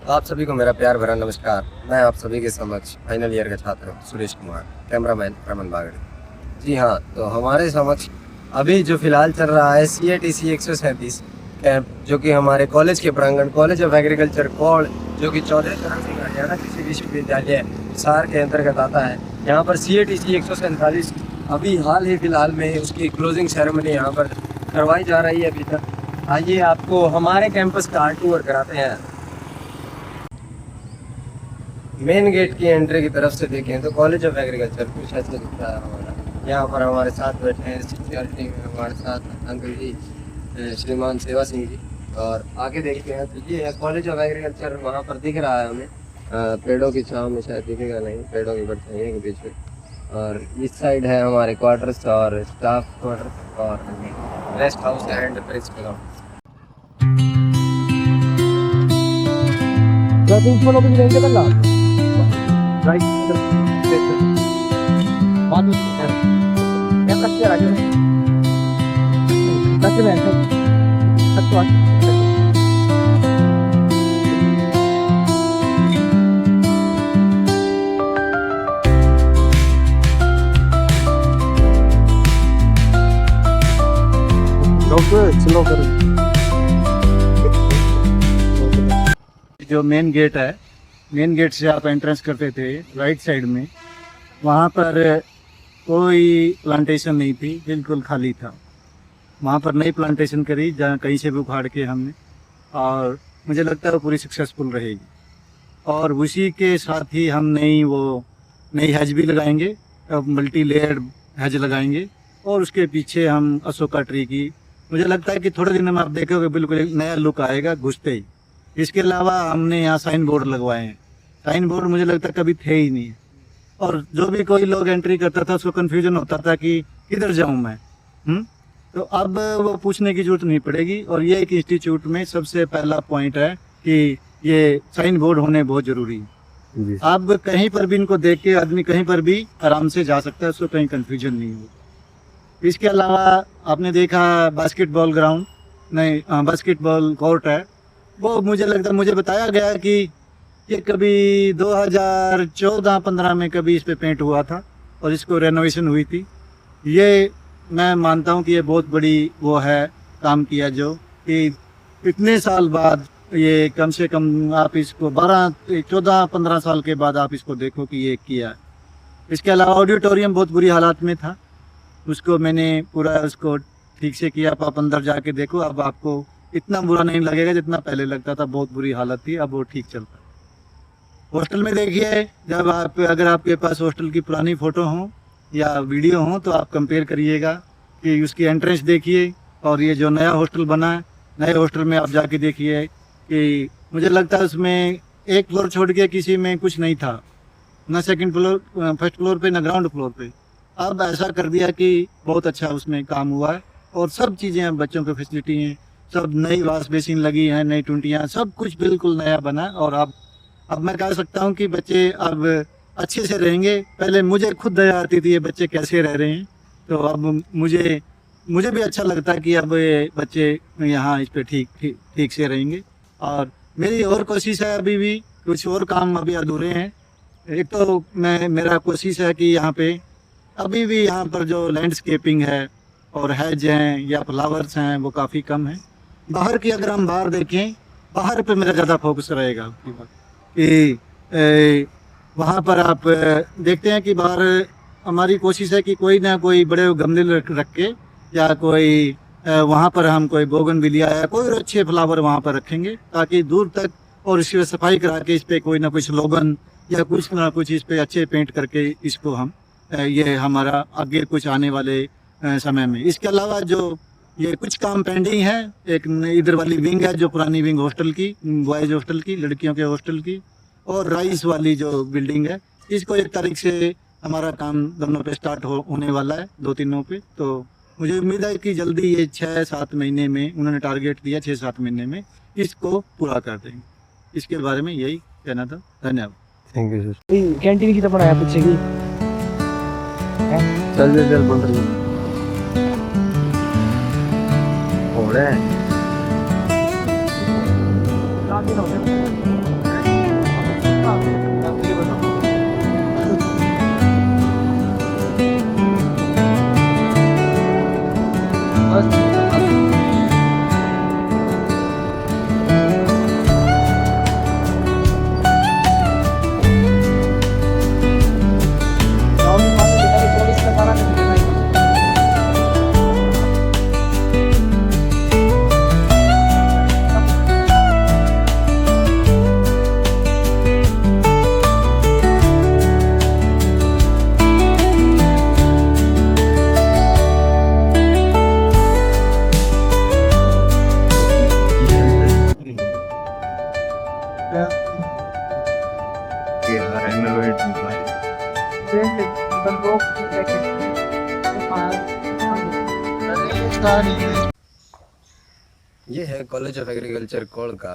आप सभी को मेरा प्यार भरा नमस्कार। मैं आप सभी के समक्ष फाइनल ईयर का छात्र सुरेश कुमार, कैमरामैन रमन बागड़ी। जी हाँ, तो हमारे समक्ष अभी जो फिलहाल चल रहा है CATC 137 कैंप, जो कि हमारे कॉलेज के प्रांगण कॉलेज ऑफ एग्रीकल्चर कौड़, जो कि 14 चरण सिंह हरियाणा कृषि विश्वविद्यालय हिसार के अंतर्गत आता है। यहाँ पर CATC 147 अभी हाल ही फिलहाल में उसकी क्लोजिंग सेरेमनी यहाँ पर करवाई जा रही है अभी तक। आइए आपको हमारे कैंपस का टूर कराते हैं। मेन गेट की एंट्री की तरफ से देखें तो कॉलेज ऑफ एग्रीकल्चर कुछ ऐसा दिखता है हमारा। यहाँ पर हमारे साथ बैठे हैं सिक्योरिटी में हमारे साथ अंकल जी, श्रीमान सेवा सिंह जी। और आगे देखते हैं तो ये कॉलेज ऑफ एग्रीकल्चर वहाँ पर दिख रहा है हमें, पेड़ों की छाँव में शायद दिखेगा नहीं, पेड़ों की परछाइयों के बीच में। और इस साइड है हमारे क्वार्टर्स और स्टाफ क्वार्टर्स और rest house and press ground. Right बाद में क्या करते हैं आगे करते हैं अच्छा जो मेन गेट है, मेन गेट से आप एंट्रेंस करते थे राइट साइड में, वहाँ पर कोई प्लांटेशन नहीं थी, बिल्कुल खाली था। वहाँ पर नई प्लांटेशन करी जहाँ कहीं से भी उखाड़ के हमने, और मुझे लगता है वो पूरी सक्सेसफुल रहेगी। और उसी के साथ ही हम नई हैज भी लगाएंगे, मल्टी लेयर्ड हैज लगाएंगे, और उसके पीछे हम अशोका ट्री की, मुझे लगता है कि थोड़े दिन में आप देखोगे बिल्कुल एक नया लुक आएगा घुसते ही। इसके अलावा हमने यहाँ साइन बोर्ड लगवाए हैं। साइन बोर्ड मुझे लगता है कभी थे ही नहीं, और जो भी कोई लोग एंट्री करता था उसको कन्फ्यूजन होता था कि किधर जाऊँ मैं। तो अब वो पूछने की जरूरत नहीं पड़ेगी। और ये एक इंस्टीट्यूट में सबसे पहला पॉइंट है कि ये साइन बोर्ड होने बहुत ज़रूरी है। अब कहीं पर भी इनको देख के आदमी कहीं पर भी आराम से जा सकता है, उसको कहीं कन्फ्यूजन नहीं हो। इसके अलावा आपने देखा बास्केटबॉल ग्राउंड नहीं, बास्केटबॉल कोर्ट है, वो मुझे लगता है, मुझे बताया गया कि ये कभी 2014-15 में कभी इस पे पेंट हुआ था और इसको रेनोवेशन हुई थी। ये मैं मानता हूँ कि ये बहुत बड़ी वो है काम किया, जो कि इतने साल बाद ये कम से कम आप इसको 14-15 साल के बाद आप इसको देखो कि ये किया है। इसके अलावा ऑडिटोरियम बहुत बुरी हालत में था, उसको मैंने पूरा उसको ठीक से किया। आप अंदर जाके देखो, अब आपको इतना बुरा नहीं लगेगा जितना पहले लगता था, बहुत बुरी हालत थी, अब वो ठीक चलता है। हॉस्टल में देखिए, जब आप अगर आपके पास हॉस्टल की पुरानी फ़ोटो हो या वीडियो हो तो आप कंपेयर करिएगा कि उसकी एंट्रेंस देखिए और ये जो नया हॉस्टल बना है, नए हॉस्टल में आप जाके देखिए कि मुझे लगता है उसमें एक फ्लोर छोड़ के किसी में कुछ नहीं था, ना सेकंड फ्लोर, फर्स्ट फ्लोर पे, ना ग्राउंड फ्लोर पे। अब ऐसा कर दिया कि बहुत अच्छा उसमें काम हुआ है, और सब चीज़ें हैं, बच्चों की फैसिलिटी हैं, सब नई वॉश बेसिन लगी हैं, नई टुंटियाँ, सब कुछ बिल्कुल नया बना। और अब मैं कह सकता हूँ कि बच्चे अब अच्छे से रहेंगे। पहले मुझे खुद दया आती थी ये बच्चे कैसे रह रहे हैं, तो अब मुझे भी अच्छा लगता है कि अब ये बच्चे यहाँ इस पे ठीक से रहेंगे। और मेरी और कोशिश है, अभी भी कुछ और काम अभी अधूरे हैं। एक तो मेरा कोशिश है कि यहाँ पे अभी भी यहाँ पर जो लैंडस्केपिंग है और हैज हैं या फ्लावर्स हैं वो काफ़ी कम है। बाहर की अगर हम बाहर देखें, बाहर पे मेरा ज़्यादा फोकस रहेगा कि वहाँ पर आप देखते हैं कि बाहर हमारी कोशिश है कि कोई ना कोई बड़े गमले रख के, या कोई वहाँ पर हम कोई बोगनविलिया या कोई और अच्छे फ्लावर वहाँ पर रखेंगे, ताकि दूर तक, और इसकी सफाई करा के इस पर कोई ना कुछ स्लोगन या कुछ ना कुछ इस पर अच्छे पेंट करके इसको हम ये हमारा आगे कुछ आने वाले समय में। इसके अलावा जो ये कुछ काम पेंडिंग है, एक इधर वाली विंग है जो पुरानी विंग हॉस्टल की, बॉयज़ हॉस्टल की, लड़कियों के हॉस्टल की, और राइस वाली जो बिल्डिंग है, इसको 1 तारीख से हमारा काम दोनों पे स्टार्ट होने वाला है, 2-3 पे। तो मुझे उम्मीद है कि जल्दी ये 6-7 महीने में, उन्होंने टारगेट दिया 6-7 महीने में इसको पूरा कर देंगे। इसके बारे में यही कहना था। धन्यवाद। Thank you sir. कैंटीन की तो पढ़ाया पीछे की चल बोल रही हो रहा है। ये है कॉलेज ऑफ एग्रीकल्चर कोड़ का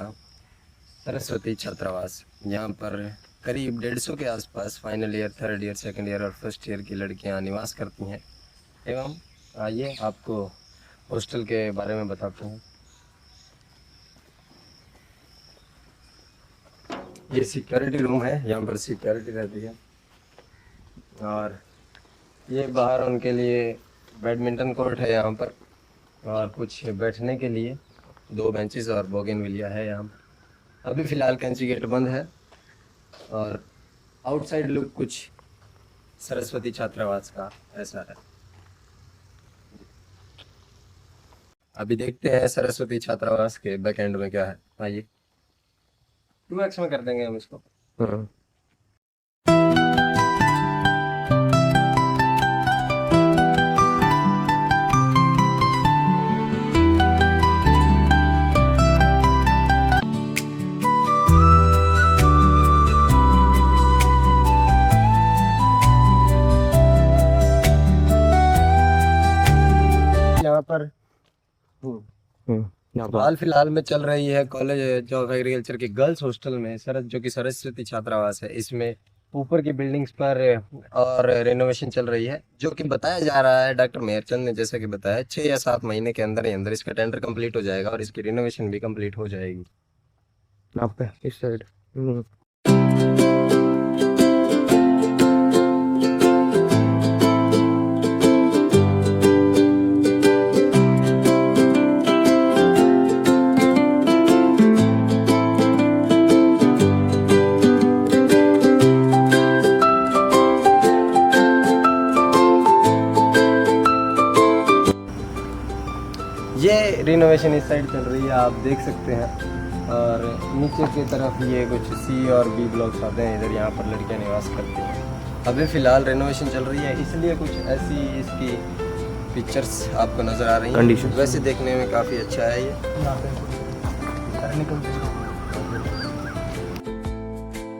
सरस्वती छात्रावास। यहाँ पर करीब 150 के आसपास final year, third year, second year और फर्स्ट ईयर की लड़कियाँ निवास करती हैं। एवं आइए आपको हॉस्टल के बारे में बताते हैं। ये सिक्योरिटी रूम है, यहाँ पर सिक्योरिटी रहती है। और ये बाहर उनके लिए बैडमिंटन कोर्ट है यहाँ पर, और कुछ बैठने के लिए 2 बेंचेस और बोगेनविलिया है यहाँ। अभी फ़िलहाल कैंची गेट बंद है। और आउटसाइड लुक कुछ सरस्वती छात्रावास का ऐसा है। अभी देखते हैं सरस्वती छात्रावास के बैक एंड में क्या है। आइए 2x में कर देंगे हम इसको। यहाँ पर हाल फिलहाल में चल रही है कॉलेज ऑफ एग्रीकल्चर के गर्ल्स हॉस्टल में जो कि सरस्वती छात्रावास है। इसमें ऊपर की बिल्डिंग्स पर और रेनोवेशन चल रही है, जो कि बताया जा रहा है डॉक्टर मेहरचंद ने जैसा कि बताया 6 या 7 महीने के अंदर ही अंदर इसका टेंडर कंप्लीट हो जाएगा और इसकी रिनोवेशन भी कंप्लीट हो जाएगी। आप पे इस साइड ये रिनोवेशन इस साइड चल रही है, आप देख सकते हैं। और नीचे की तरफ ये कुछ C और B ब्लॉक्स आते हैं, इधर यहाँ पर लड़कियाँ निवास करती हैं। अभी फ़िलहाल रिनोवेशन चल रही है, इसलिए कुछ ऐसी इसकी पिक्चर्स आपको नज़र आ रही हैं। वैसे देखने में काफ़ी अच्छा है ये।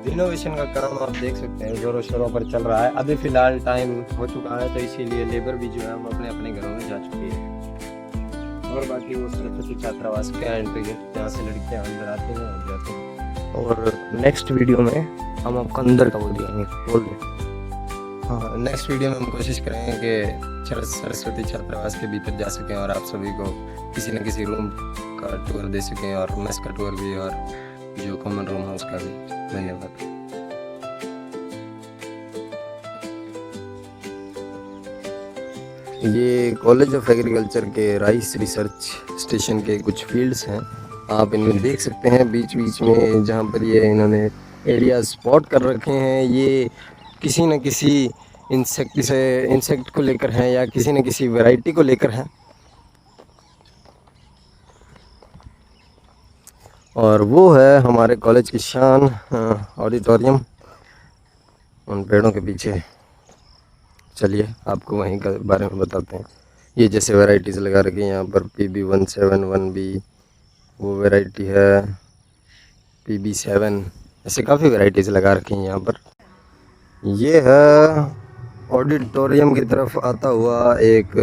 रिनोवेशन का काम आप देख सकते हैं जोरों शोरों पर चल रहा है। अभी फ़िलहाल टाइम हो चुका है, तो इसीलिए लेबर भी जो है वो अपने अपने घरों में जा चुकी है। और बाकी वो सरस्वती छात्रावास का एंट्री गेट, जहाँ से लड़कियाँ अंदर आती हैं और जाती हैं। और नेक्स्ट वीडियो में हम आपको अंदर का वो दिखाएंगे, बोल दें। हाँ, नेक्स्ट वीडियो में हम कोशिश करेंगे कि सरस्वती छात्रावास के भीतर जा सकें और आप सभी को किसी न किसी रूम का टूर दे सकें, और मेस का टूर भी, और जो कॉमन रूम है उसका भी। धन्यवाद। ये कॉलेज ऑफ एग्रीकल्चर के राइस रिसर्च स्टेशन के कुछ फील्ड्स हैं, आप इनमें देख सकते हैं। बीच बीच में जहाँ पर ये इन्होंने एरिया स्पॉट कर रखे हैं, ये किसी न किसी इंसेक्ट को लेकर हैं या किसी न किसी वैरायटी को लेकर हैं। और वो है हमारे कॉलेज की शान, ऑडिटोरियम, उन पेड़ों के पीछे। चलिए आपको वहीं के बारे में बताते हैं। ये जैसे वैराइटीज़ लगा रखी हैं यहाँ पर, PB171B वो वैरायटी है, PB7, ऐसे काफ़ी वैराइटीज़ लगा रखी हैं यहाँ पर। ये है ऑडिटोरियम की तरफ आता हुआ एक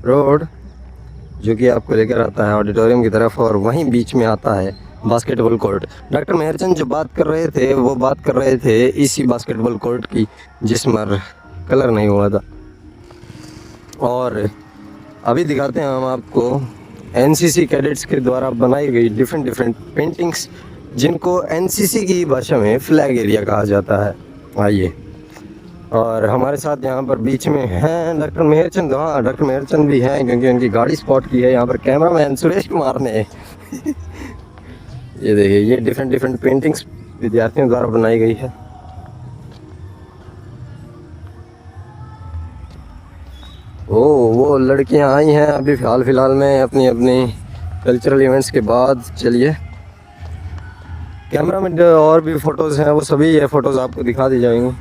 रोड, जो कि आपको लेकर आता है ऑडिटोरियम की तरफ, और वहीं बीच में आता है बास्केटबॉल कोर्ट। डॉक्टर मेहरचंद जो बात कर रहे थे वो बात कर रहे थे इसी बास्केटबॉल कोर्ट की, जिसमें कलर नहीं हुआ था। और अभी दिखाते हैं हम आपको NCC कैडेट्स के द्वारा बनाई गई डिफरेंट पेंटिंग्स, जिनको NCC की भाषा में फ्लैग एरिया कहा जाता है। आइए और हमारे साथ यहाँ पर बीच में हैं डॉक्टर मेहरचंद। हाँ, डॉक्टर मेहरचंद भी हैं क्योंकि उनकी गाड़ी स्पॉट की है यहाँ पर कैमरामैन सुरेश कुमार ने। ये देखिए, ये डिफरेंट डिफरेंट पेंटिंग्स विद्यार्थियों द्वारा बनाई गई है। वो लड़कियां आई हैं अभी हाल फिलहाल में अपनी अपनी कल्चरल इवेंट्स के बाद। चलिए, कैमरा में जो और भी फोटोज़ हैं वो सभी ये फ़ोटोज़ आपको दिखा दी जाएंगी।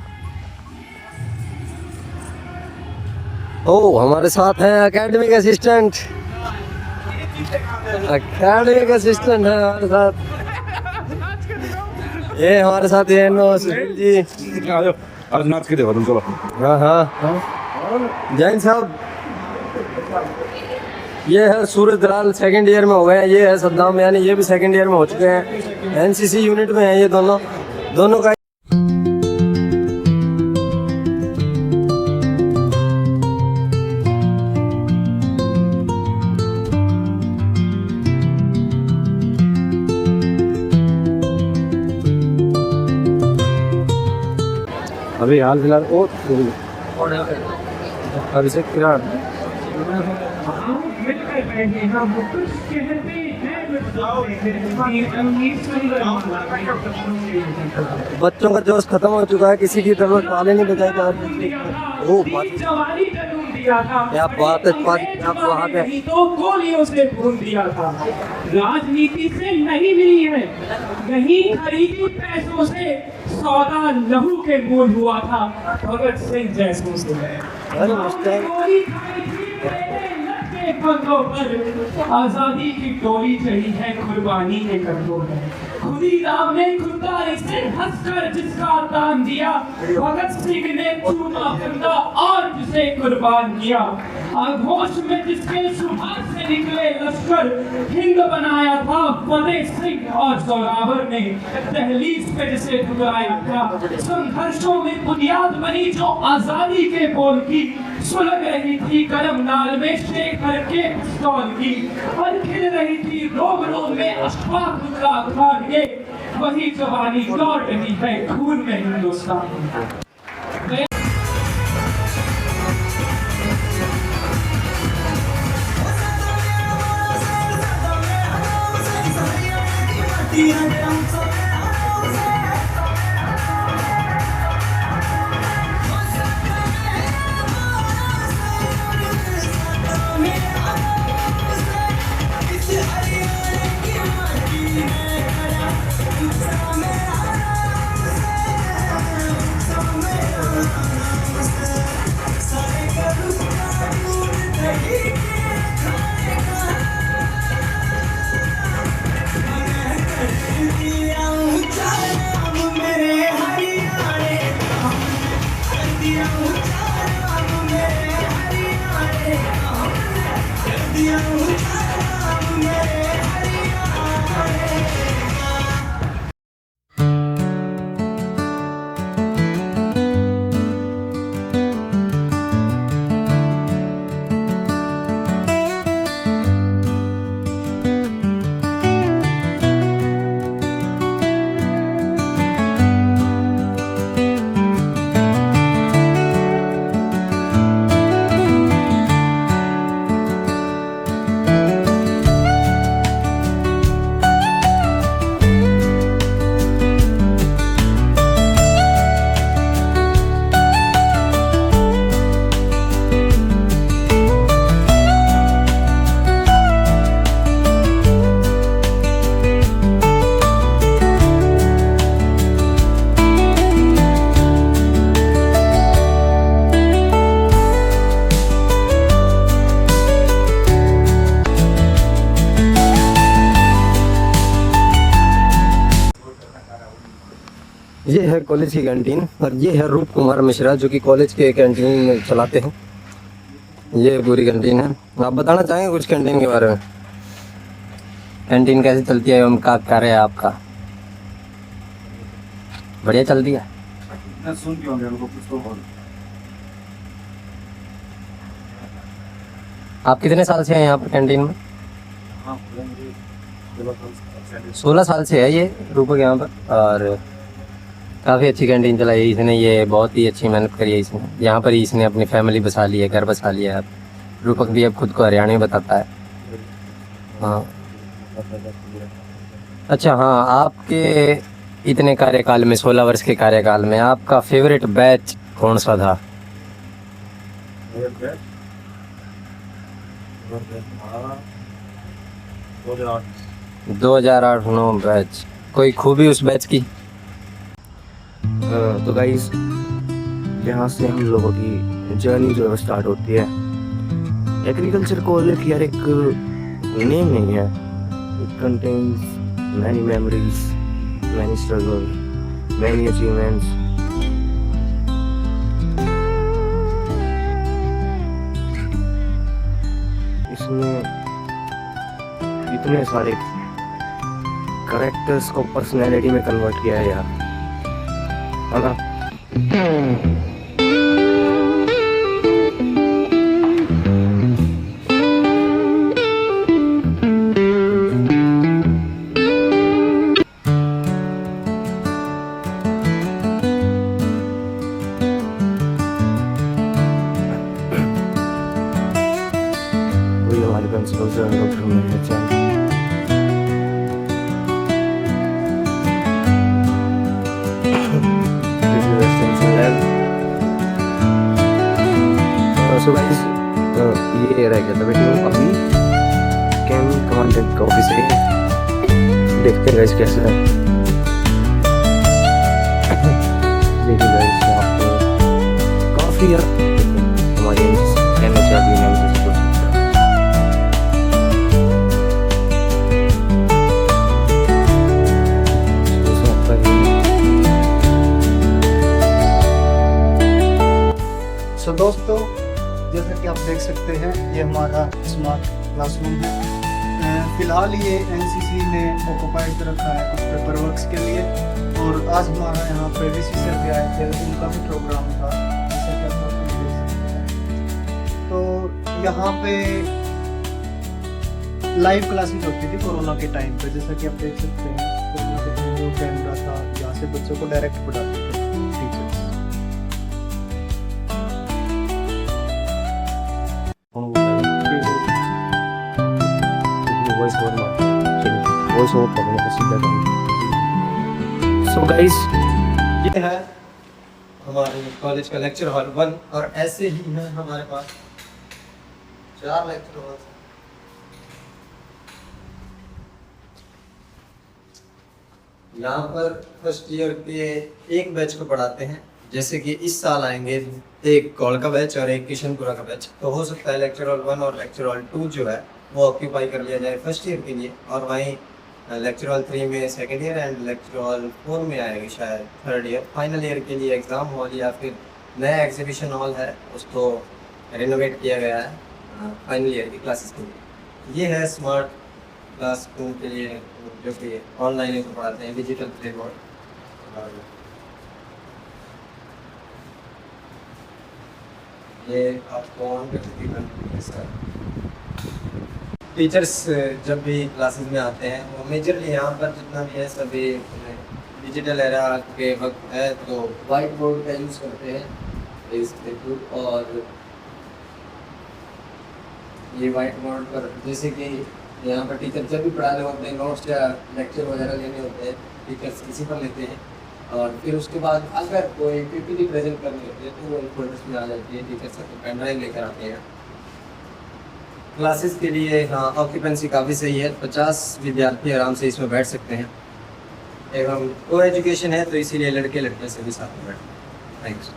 हमारे साथ हैं एकेडमिक असिस्टेंट है हमारे साथ। ये हमारे साथ ये सुशील जी। आज नाच के देखो तुम, चलो। हाँ, जैन साहब। ये है सूरज दलाल, सेकंड ईयर में हो गए हैं। ये है सद्दाम, यानी ये भी सेकंड ईयर में हो चुके हैं। एनसीसी यूनिट में हैं ये दोनों का। अभी हाल फिलहाल अभिषेक किरण। बच्चों का जोश खत्म हो चुका है, किसी की जरूरत पाले नहीं बचाई जा रही। क्या बात है। तो गोलियों से भून दिया था। राजनीति से नहीं मिली है, नहीं खरीदी पैसों से, सौदा लहू के मूल हुआ था भगत सिंह जैसों से। कंधों पर आजादी की टोली चढ़ी है, कुर्बानी के कंधों पर। खुदी राम ने खुददारी से हंसकर जिसका दान दिया, भगत सिंह ने चूमा फंदा और जिसे कुर्बान किया। आघोष में जिसके सुभाष से निकले लश्कर, हिंद बनाया था फतेह सिंह और जोरावर ने, दहलीज पे जिसे ठुकराया था। संघर्षों में बुनियाद बनी जो आजादी के बोल की, सुलग रही थी कलम नाल में शेखर के पिस्तौल की, और खिल रही थी रोम रोम में अशफाकुल्लाह खान के। वही जवानी लौट रही है खून में हिंदुस्तान। ये है कॉलेज की कैंटीन और ये है रूप कुमार मिश्रा जो कि कॉलेज के कैंटीन चलाते हैं। ये पूरी कैंटीन है। आप बताना चाहेंगे कुछ कैंटीन के बारे में? कैंटीन कैसे चलती है, उनका कार्य है आपका? बढ़िया चलती है। आप कितने साल से हैं यहाँ पर कैंटीन में? 16 साल से है ये रूपक यहाँ पर। और काफ़ी अच्छी कैंटीन चलाई है इसने, ये बहुत ही अच्छी मेहनत करी है इसने। यहाँ पर ही इसने अपनी फैमिली बसा ली है, घर बसा लिया है। रूपक भी अब खुद को हरियाणवी बताता है। हाँ अच्छा, हाँ, आपके इतने कार्यकाल में, 16 वर्ष के कार्यकाल में, आपका फेवरेट बैच कौन सा था? 2008-9 बैच। कोई खूबी उस बैच की? तो गाइस यहाँ से हम लोगों की जर्नी जो है स्टार्ट होती है। एग्रीकल्चर कॉलेज यार एक नेम नहीं है, it contains many memories, many struggle, many achievements. इसमें इतने सारे कैरेक्टर्स को पर्सनैलिटी में कन्वर्ट किया है यार, है ना? वही हमारे प्रिंसिपल सर डॉक्टर महेश चंद। सो गाइस ये रह गया था बेटी, अभी कैम कमांडेंट का ऑफिस है, देखते हैं गाइस कैसा है। देखिए गाइस यहाँ पे काफ़ी यार हमारे NHRD में सो दोस्तों, जैसा कि आप देख सकते हैं ये हमारा स्मार्ट क्लासरूम है। फिलहाल ये NCC ने ऑक्युपाइड कर रखा है कुछ पेपर वर्क्स के लिए, और आज हमारा यहाँ पे VC सर भी आए थे, उनका भी प्रोग्राम था, जैसा कि आप लोग देख सकते हैं। तो यहाँ पे लाइव क्लासेस होती थी कोरोना के टाइम पे, जैसा कि आप देख सकते हैं। कोरोना के टाइम जो कैमरा था, यहाँ से बच्चों को डायरेक्ट पढ़ाते थे टीचर्स। सो गाइस ये है हमारे कॉलेज का लेक्चर हॉल 1, और ऐसे ही है हमारे पास 4 लेक्चर हॉल। यहाँ पर फर्स्ट ईयर के एक बैच को पढ़ाते हैं, जैसे कि इस साल आएंगे एक कॉल का बैच और एक किशनपुरा का बैच, तो हो सकता है लेक्चर हॉल 1 और लेक्चर हॉल 2 जो है वो ऑक्यूपाई कर लिया जाए फर्स्ट ईयर के लिए, और वहीं लेक्चर हॉल 3 में second year and lecture hall 4 में आएगी शायद थर्ड ईयर। फाइनल ईयर के लिए एग्ज़ाम हॉल या फिर नया एग्जीबिशन हॉल है, उसको रिनोवेट किया गया है फाइनल ईयर की क्लासेस के लिए। ये है स्मार्ट क्लासरूम के लिए, जो कि ऑनलाइन इसको पढ़ाते हैं, डिजिटल प्ले बोर्ड। ये आपको ऑन करके सर टीचर्स जब भी क्लासेस में आते हैं वो मेजरली यहाँ पर जितना भी है सभी डिजिटल एरा के वक्त है, तो वाइट बोर्ड का यूज़ करते हैं इसके थ्रू। और ये वाइट बोर्ड पर जैसे कि यहाँ पर टीचर जब भी पढ़ा रहे होते हैं, नोट्स या लेक्चर वगैरह लेने होते हैं, टीचर्स किसी पर लेते हैं, और फिर उसके बाद अगर कोई PPT प्रेजेंट करनी होती है तो वो फोल्डर्स में आ जाती है। टीचर्स पेन ड्राइव लेकर आते हैं क्लासेस के लिए। हाँ, ऑक्यूपेंसी काफ़ी सही है, 50 विद्यार्थी आराम से इसमें बैठ सकते हैं, एवं को एजुकेशन है तो इसीलिए लड़के लड़कियाँ सभी साथ में बैठते हैं। थैंक्स।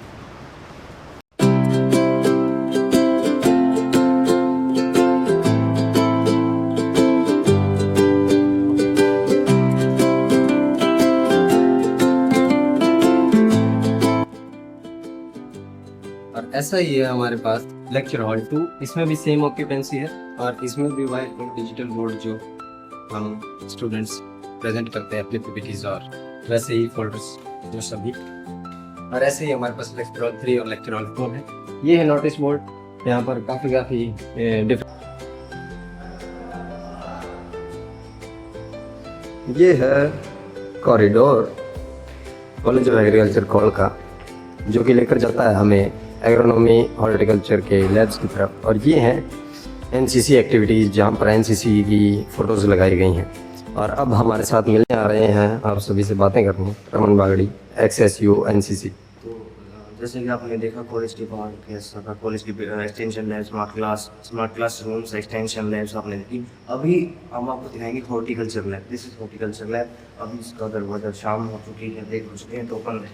और ऐसा ही है हमारे पास लेक्चर हॉल 2, इसमें भी सेम ऑक्यूपेंसी है, और इसमें भी वाइट बोर्ड डिजिटल बोर्ड जो हम स्टूडेंट्स प्रेजेंट करते हैं अपने PPTs, और वैसे ही फोल्डर्स जो सभी। और ऐसे ही हमारे पास लेक्चर हॉल 3 और लेक्चर हॉल 4 है। ये है नोटिस बोर्ड, यहाँ पर काफ़ी डिफरेंट। ये है कॉरिडोर, कॉलेज ऑफ एग्रीकल्चर कोलका, जो कि लेकर जाता है हमें एग्रोनॉमी हॉर्टिकल्चर के लैब्स की तरफ। और ये हैं एनसीसी एक्टिविटीज़, जहाँ पर एनसीसी की फ़ोटोज़ लगाई गई हैं। और अब हमारे साथ मिलने आ रहे हैं, आप सभी से बातें करनी, रमन बागड़ी, XSU NCC। तो जैसे कि आपने देखा कॉलेज के बाहर कैसा था, कॉलेज की extension lab, smart class rooms, extension labs आपने देखी। अभी हम आपको दिखाएंगे horticulture lab. This is horticulture lab. अभी इसका दरवाजा शाम हो चुकी है, देख हो चुके हैं, तो ओपन है,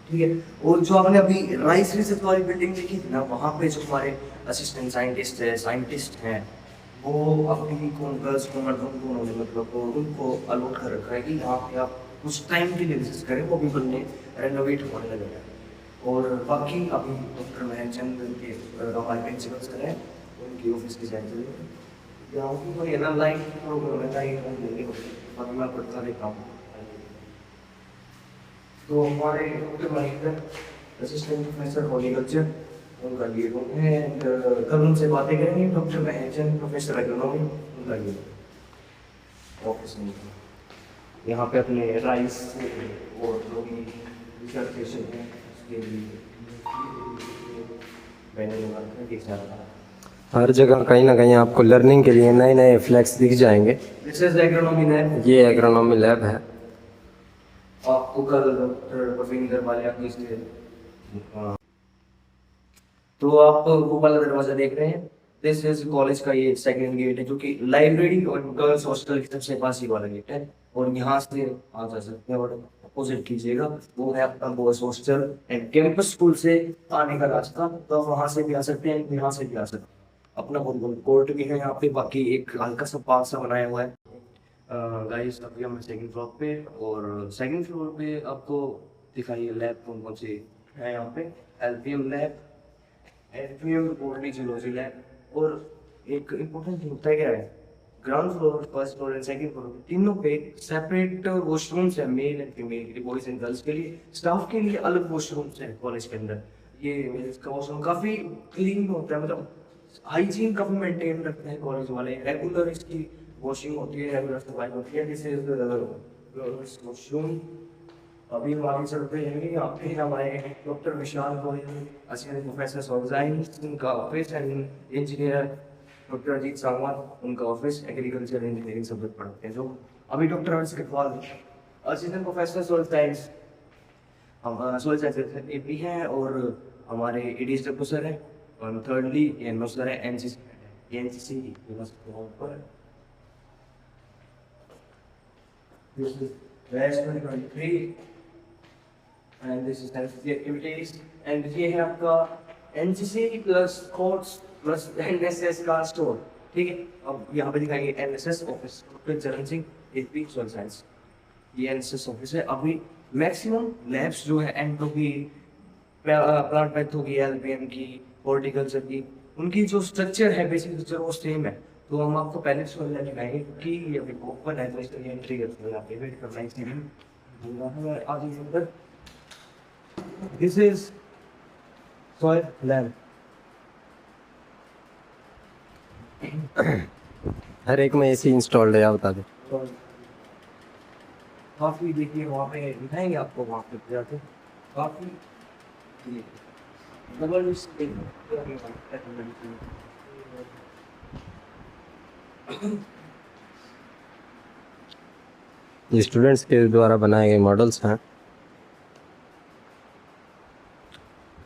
ठीक है। और जो आपने अभी राइस रिसर्च वाली बिल्डिंग देखी थी ना, वहाँ पे जो हमारे असिस्टेंट साइंटिस्ट हैं, वो अपनी कौन गर्ल्स को मर्दों को उन्होंने मतलब उनको अलॉट कर रखा है कि यहाँ पे आप उस टाइम के लिए रिसर्च करें। वो भी बनने रेनोवेट होने लगे हैं। और बाकी अभी डॉक्टर महचंद के हमारे प्रिंसिपल्स करें, उनकी ऑफिस की जाए चलिए यहाँ की कोई लाइन बाकी मैं पढ़ता रहता हूँ। तो हमारे doctor Mahendra assistant professor horticulture, उनका ये रूम है। कल उनसे बातें करेंगे। डॉक्टर महचंद प्रोफेसर एग्रोनॉमी, उनका ये ऑफिस में। यहाँ पे अपने राइस और जो भी डिसर्टेशन है उसके लिए मैंने देख रहा था। हर जगह कहीं ना कहीं आपको लर्निंग के लिए नए नए फ्लैग्स दिख जाएंगे। This is agronomy lab. ये एग्रोनॉमी लैब है। आपको कल डॉक्टर रविंदर वालिया की से तो आप वो वाला दरवाजा देख रहे हैं। दिस इज कॉलेज का ये सेकंड गेट है, जो कि लाइब्रेरी और गर्ल्स हॉस्टल की सबसे पास ही वाला गेट है। और यहाँ से आ जा सकते हैं और अपोजिट कीजिएगा, वो है अपना boys hostel and campus school से आने का रास्ता। तो वहाँ से भी आ सकते हैं, यहाँ से भी आ सकते हैं। अपना कोर्ट भी है यहाँ पे। बाकी एक हल्का सा पार्क सा बनाया हुआ है। गाइस अभी हम सेकंड फ्लोर पे, और सेकंड फ्लोर पे आपको दिखाइए लैब कौन कौन सी है यहाँ पे। LPM lab, LPM botany zoology lab. और एक इम्पोर्टेंट होता है क्या है, ground floor, first floor and second floor तीनों पे सेपरेट वॉशरूम्स है, मेल एंड फीमेल के लिए, बॉयज एंड गर्ल्स के लिए। स्टाफ के लिए अलग वॉशरूम्स है कॉलेज के अंदर। ये इसका वॉशरूम काफ़ी क्लीन होता है, मतलब हाइजीन काफ़ी मेंटेन रखते हैं कॉलेज वाले। रेगुलर इसकी वॉशिंग होती है, रेगुलर सफाई होती है। This is washroom. अभी हम आगे चलते हैं। यहाँ पे हमारे doctor Vishal Goyal, assistant professor of science, उनका office, and engineer doctor Ajit Sawant, उनका ऑफिस। एग्रीकल्चर इंजीनियरिंग सब्जेक्ट पढ़ाते हैं जो। अभी doctor Harsh Katwal, assistant professor soil science, हम सोयल साइंस AP हैं। और हमारे ADSW सर हैं। और थर्डली NO सर है, NCC ऊपर। This is batch 2023 and this is NCC activities। and ये है आपका NCC plus course plus NSS का स्टोर, ठीक है। अब यहाँ पे दिखाएंगे NSS ऑफिस, डॉक्टर चरण सिंह AP सोयल साइंस। ये NSS ऑफिस है। अभी मैक्सिमम लैब्स जो है एंट्रोपी, प्लांट पैथोलॉजी, LPM की, हॉर्टिकल्चर की, उनकी जो स्ट्रक्चर है, बेसिक स्ट्रक्चर वो सेम है। तो हम आपको पहले सोल लैब दिखाएंगे क्योंकि ये अभी ओपन है, तो इसलिए एंट्री करते हैं। यहाँ पे वेट करना है इसलिए आगे अंदर। This is soil lab. हर एक में AC इंस्टॉल्ड है, आप बता दें। काफ़ी देखिए वहाँ पे दिखाएंगे आपको, वहाँ पे जाके काफ़ी जबरदस्त ये स्टूडेंट्स के द्वारा बनाए गए मॉडल्स हैं।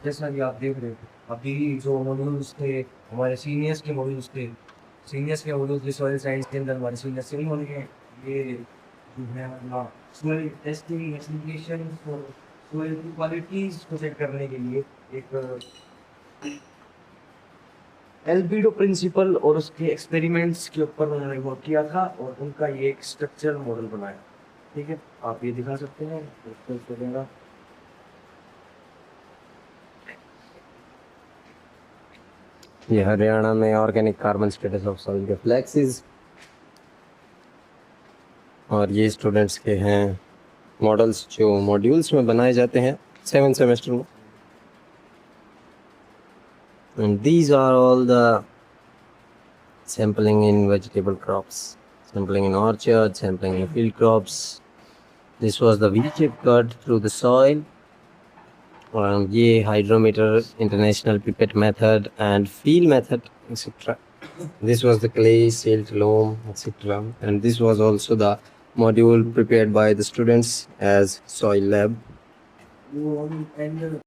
जैसा कि आप देख रहे हो अभी जो मॉड्यूल्स थे हमारे सीनियर्स के मॉड्यूल्स थे, सॉइल साइंस के अंदर हमारे सीनियर से होंगे। ये जो है अपना सॉइल टेस्टिंग एप्लीकेशन और सॉइल की क्वालिटीज को चेक करने के लिए एक एल्बिडो प्रिंसिपल और उसके एक्सपेरिमेंट्स के ऊपर उन्होंने वर्क किया था और उनका ये एक स्ट्रक्चर मॉडल बनाया, ठीक है। आप ये दिखा सकते हैं, ये हरियाणा में organic carbon status of soil के फ्लैक्सेस, और ये स्टूडेंट्स के हैं मॉडल्स जो मॉड्यूल्स में बनाए जाते हैं 7th सेमेस्टर में। And these are all the sampling in vegetable crops, sampling in orchards, sampling in field crops, This was the V-shaped cut through the soil. ये hydrometer, international pipette method and field method, etc. This was the clay, silt, loam, etc. And this was also the module prepared by the students as soil lab.